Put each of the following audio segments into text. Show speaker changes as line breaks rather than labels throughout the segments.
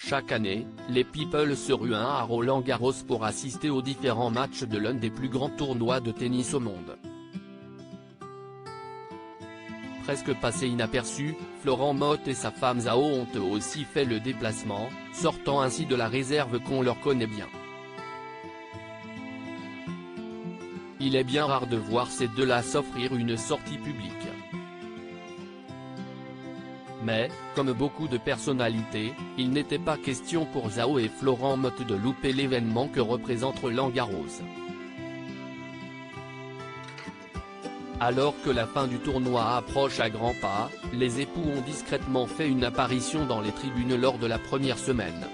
Chaque année, les people se ruent à Roland-Garros pour assister aux différents matchs de l'un des plus grands tournois de tennis au monde. Presque passé inaperçu, Florent Mott et sa femme Zhao ont eux aussi fait le déplacement, sortant ainsi de la réserve qu'on leur connaît bien. Il est bien rare de voir ces deux-là s'offrir une sortie publique. Mais, comme beaucoup de personnalités, il n'était pas question pour Zhao et Florent Mott de louper l'événement que représente Roland-Garros. Alors que la fin du tournoi approche à grands pas, les époux ont discrètement fait une apparition dans les tribunes lors de la première semaine.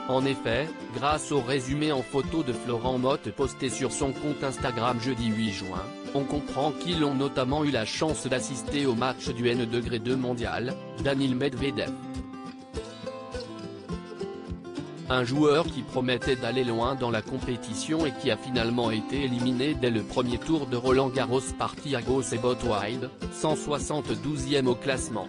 En effet, grâce au résumé en photo de Florent Mott posté sur son compte Instagram jeudi 8 juin, on comprend qu'ils ont notamment eu la chance d'assister au match du N-2 mondial, Daniil Medvedev. Un joueur qui promettait d'aller loin dans la compétition et qui a finalement été éliminé dès le premier tour de Roland-Garros par Thiago Seyboth-Wild, 172e au classement.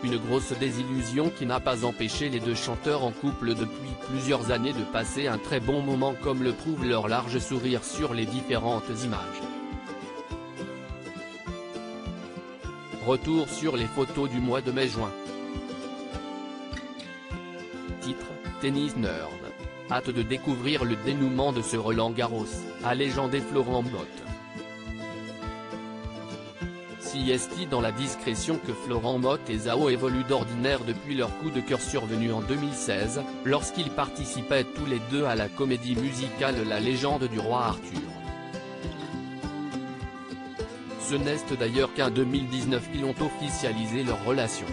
Une grosse désillusion qui n'a pas empêché les deux chanteurs en couple depuis plusieurs années de passer un très bon moment comme le prouve leur large sourire sur les différentes images. Retour sur les photos du mois de mai-juin. Titre, Tennis Nerd. Hâte de découvrir le dénouement de ce Roland-Garros, a légendé Florent Mott. Si est-il dans la discrétion que Florent Mott et Zhao évoluent d'ordinaire depuis leur coup de cœur survenu en 2016, lorsqu'ils participaient tous les deux à la comédie musicale La légende du roi Arthur. Ce n'est d'ailleurs qu'en 2019 qu'ils ont officialisé leur relation.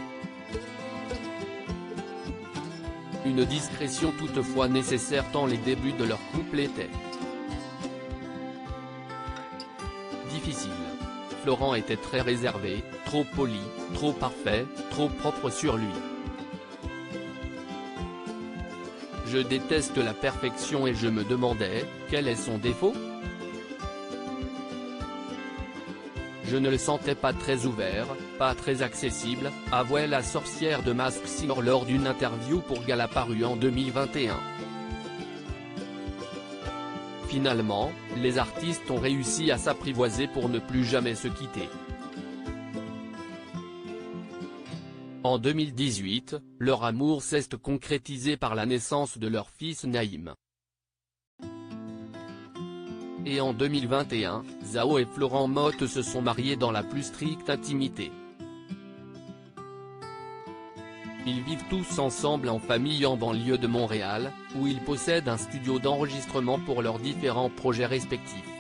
Une discrétion toutefois nécessaire tant les débuts de leur couple étaient difficiles. Florent était très réservé, trop poli, trop parfait, trop propre sur lui. Je déteste la perfection et je me demandais, quel est son défaut ? Je ne le sentais pas très ouvert, pas très accessible, avouait la sorcière de Masked Singer lors d'une interview pour Gala parue en 2021. Finalement, les artistes ont réussi à s'apprivoiser pour ne plus jamais se quitter. En 2018, leur amour s'est concrétisé par la naissance de leur fils Naïm. Et en 2021, Zhao et Florent Mott se sont mariés dans la plus stricte intimité. Ils vivent tous ensemble en famille en banlieue de Montréal, où ils possèdent un studio d'enregistrement pour leurs différents projets respectifs.